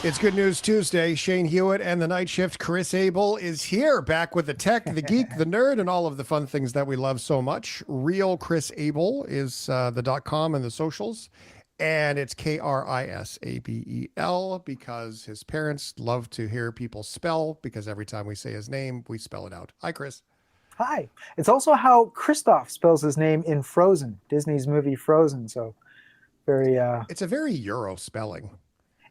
It's Good News Tuesday. Shane Hewitt and the night shift Chris Abel is here, back with the tech, the geek, the nerd, and all of the fun things that we love so much. Real Chris Abel is the .com and the socials, and it's Krisabel because his parents love to hear people spell, because every time we say his name, we spell it out. Hi, Chris. Hi. It's also how Kristoff spells his name in Frozen, Disney's movie Frozen. So very, It's a very Euro spelling.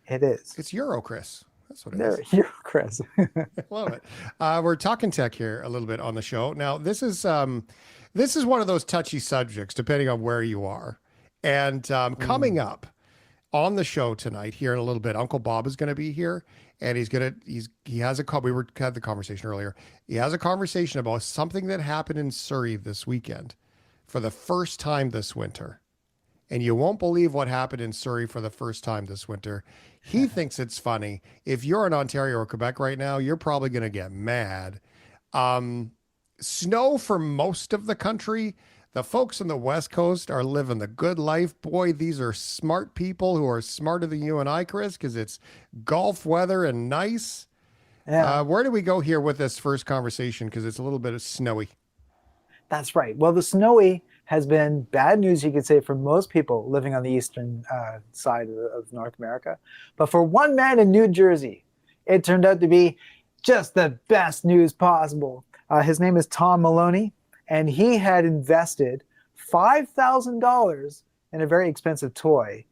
it is. It's Euro, Chris. That's what it There, is. you, Chris. I love it. We're talking tech here a little bit on the show. Now, this is one of those touchy subjects, depending on where you are. And coming up on the show tonight, here in a little bit, Uncle Bob is going to be here, and he has a call. Had the conversation earlier. He has a conversation about something that happened in Surrey this weekend for the first time this winter. And you won't believe what happened in Surrey for the first time this winter. He thinks it's funny. If you're in Ontario or Quebec right now, you're probably going to get mad. Snow for most of the country. The folks on the West Coast are living the good life. Boy, these are smart people who are smarter than you and I, Chris, because it's golf weather and nice. Yeah, Where do we go here with this first conversation? Because it's a little bit of snowy. that's right. Well, the snowy has been bad news, you could say, for most people living on the eastern side of North America. But for one man in New Jersey, it turned out to be just the best news possible. His name is Tom Maloney, and he had invested $5,000 in a very expensive toy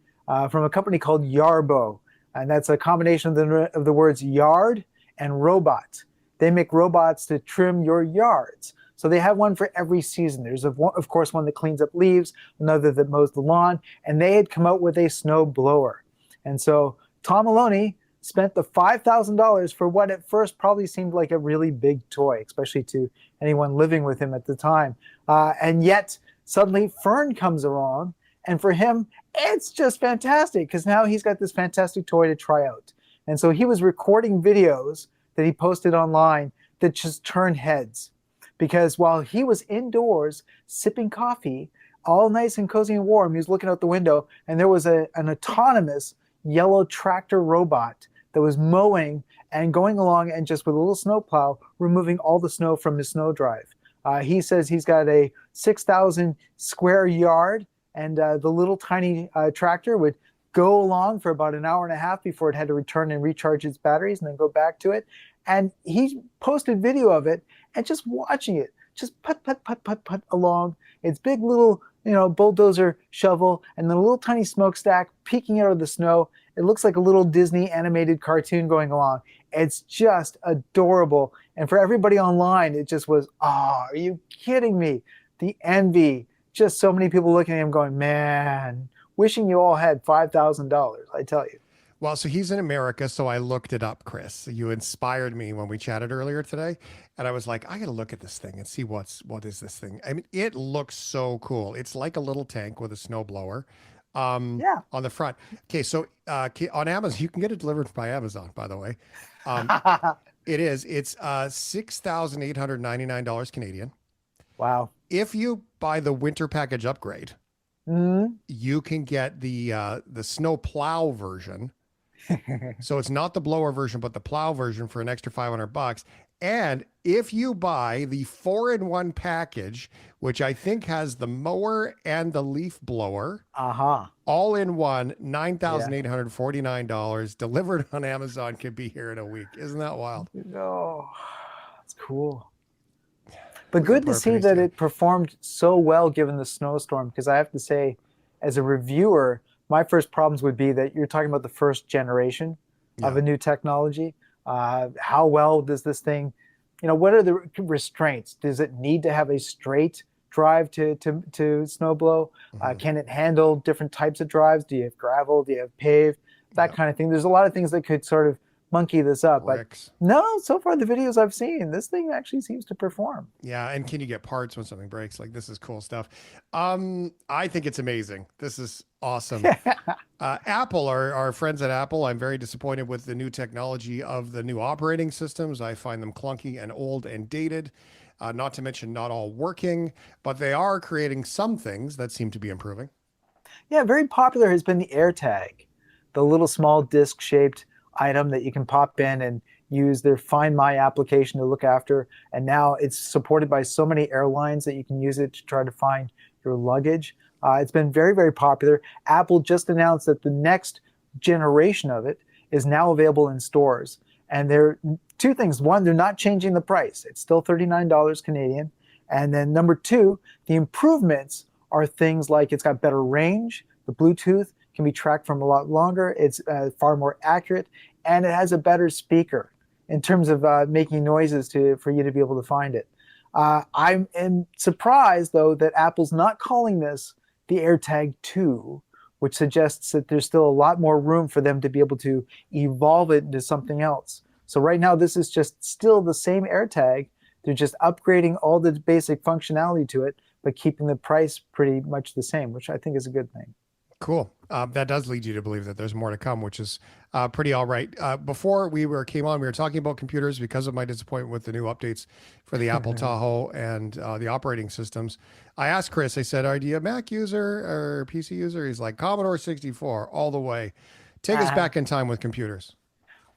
from a company called Yarbo. And that's a combination of the words yard and robot. They make robots to trim your yards. So they have one for every season. There's, of course, one that cleans up leaves, another that mows the lawn, and they had come out with a snow blower. And so Tom Maloney spent the $5,000 for what at first probably seemed like a really big toy, especially to anyone living with him at the time. And yet suddenly Fern comes along, and for him, it's just fantastic because now he's got this fantastic toy to try out. And so he was recording videos that he posted online that just turned heads. Because while he was indoors sipping coffee, all nice and cozy and warm, he was looking out the window, and there was an autonomous yellow tractor robot that was mowing and going along and just with a little snowplow removing all the snow from his snow drive. He says he's got a 6,000 square yard, and the little tiny tractor would go along for about an hour and a half before it had to return and recharge its batteries and then go back to it. And he posted video of it and just watching it, just put along its big little, bulldozer shovel and the little tiny smokestack peeking out of the snow. It looks like a little Disney animated cartoon going along. It's just adorable. And for everybody online, it just was, oh, are you kidding me? The envy. Just so many people looking at him going, man, wishing you all had $5,000, I tell you. Well, so he's in America, so I looked it up, Chris. You inspired me when we chatted earlier today, and I was like, I got to look at this thing and see what is this thing. I mean, it looks so cool. It's like a little tank with a snowblower Yeah. on the front. Okay, so on Amazon, you can get it delivered by Amazon, by the way. It is. It's $6,899 Canadian. Wow. If you buy the winter package upgrade, you can get the snow plow version. So it's not the blower version, but the plow version for an extra $500. And if you buy the 4-in-1 package, which I think has the mower and the leaf blower, all in one, $9,849, delivered on Amazon, could be here in a week. Isn't that wild? Oh, that's cool. But good to see that it performed so well given the snowstorm, because I have to say, as a reviewer, my first problems would be that you're talking about the first generation of a new technology. How well does this thing, what are the restraints? Does it need to have a straight drive to snowblow? Can it handle different types of drives? Do you have gravel? Do you have paved? That kind of thing. There's a lot of things that could sort of monkey this up. Bricks. But no, so far the videos I've seen, this thing actually seems to perform. Yeah, and can you get parts when something breaks? Like, this is cool stuff. I think it's amazing. This is awesome. Apple, our friends at Apple, I'm very disappointed with the new technology of the new operating systems. I find them clunky and old and dated. Not to mention not all working, but they are creating some things that seem to be improving. Yeah, very popular has been the AirTag, the little small disc-shaped item that you can pop in and use their Find My application to look after. And now it's supported by so many airlines that you can use it to try to find your luggage. It's been very, very popular. Apple just announced that the next generation of it is now available in stores. And there are two things. One, they're not changing the price. It's still $39 Canadian. And then number two, the improvements are things like it's got better range. The Bluetooth can be tracked from a lot longer. It's far more accurate, and it has a better speaker in terms of making noises for you to be able to find it. I am surprised, though, that Apple's not calling this the AirTag 2, which suggests that there's still a lot more room for them to be able to evolve it into something else. So right now, this is just still the same AirTag. They're just upgrading all the basic functionality to it, but keeping the price pretty much the same, which I think is a good thing. Cool. That does lead you to believe that there's more to come, which is pretty all right. Before came on, we were talking about computers because of my disappointment with the new updates for the Apple Tahoe and the operating systems. I asked Chris, I said, are you a Mac user or PC user? He's like, Commodore 64 all the way. Take us back in time with computers.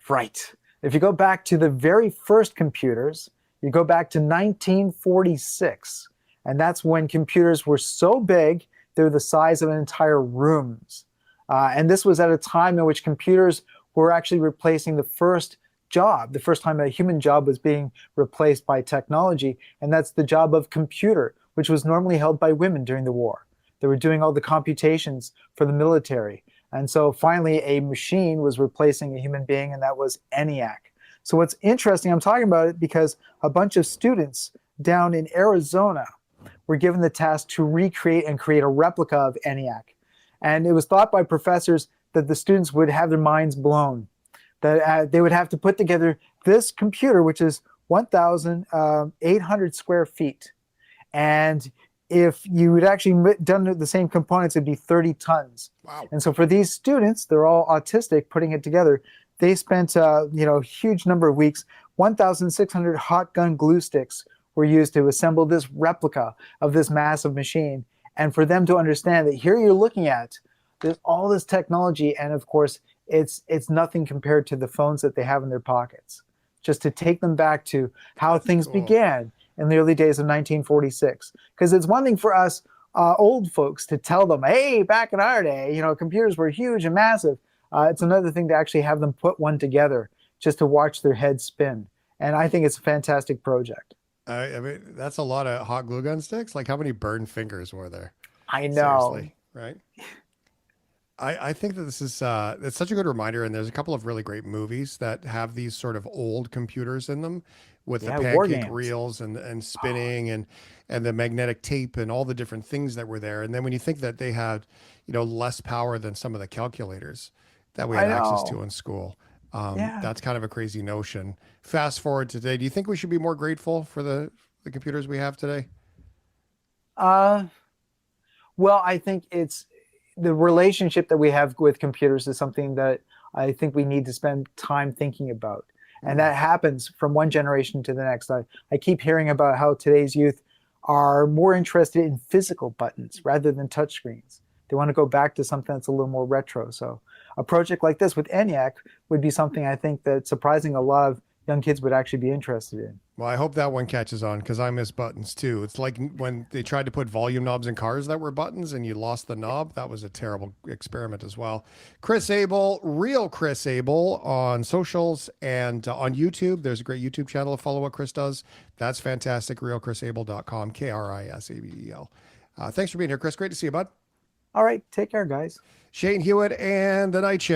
Right. If you go back to the very first computers, you go back to 1946, and that's when computers were so big they're the size of entire rooms. And this was at a time in which computers were actually replacing the first job, the first time a human job was being replaced by technology, and that's the job of computer, which was normally held by women during the war. They were doing all the computations for the military. And so finally, a machine was replacing a human being, and that was ENIAC. So what's interesting, I'm talking about it because a bunch of students down in Arizona were given the task to recreate and create a replica of ENIAC. And it was thought by professors that the students would have their minds blown, that they would have to put together this computer, which is 1,800 square feet. And if you had actually done the same components, it'd be 30 tons. Wow. And so for these students, they're all autistic, putting it together, they spent a huge number of weeks. 1,600 hot gun glue sticks were used to assemble this replica of this massive machine. And for them to understand that here you're looking at, there's all this technology, and of course, it's nothing compared to the phones that they have in their pockets. Just to take them back to how things began in the early days of 1946. Because it's one thing for us old folks to tell them, hey, back in our day, computers were huge and massive. It's another thing to actually have them put one together just to watch their heads spin. And I think it's a fantastic project. I mean, that's a lot of hot glue gun sticks. Like, how many burned fingers were there? I know. Seriously, right? I think that this is it's such a good reminder, and there's a couple of really great movies that have these sort of old computers in them with the pancake reels and spinning and the magnetic tape and all the different things that were there. And then when you think that they had, less power than some of the calculators that we had access to in school. That's kind of a crazy notion. Fast forward to today. Do you think we should be more grateful for the computers we have today? Well, I think it's the relationship that we have with computers is something that I think we need to spend time thinking about. And that happens from one generation to the next. I keep hearing about how today's youth are more interested in physical buttons rather than touchscreens. They want to go back to something that's a little more retro. So a project like this with ENIAC would be something I think that surprising a lot of young kids would actually be interested in. Well, I hope that one catches on because I miss buttons too. It's like when they tried to put volume knobs in cars that were buttons and you lost the knob. That was a terrible experiment as well. Chris Abel, real Chris Abel on socials and on YouTube. There's a great YouTube channel to follow what Chris does. That's fantastic. realchrisabel.com, KRISABEL. Thanks for being here, Chris. Great to see you, bud. All right. Take care, guys. Shane Hewitt and The Night Shift.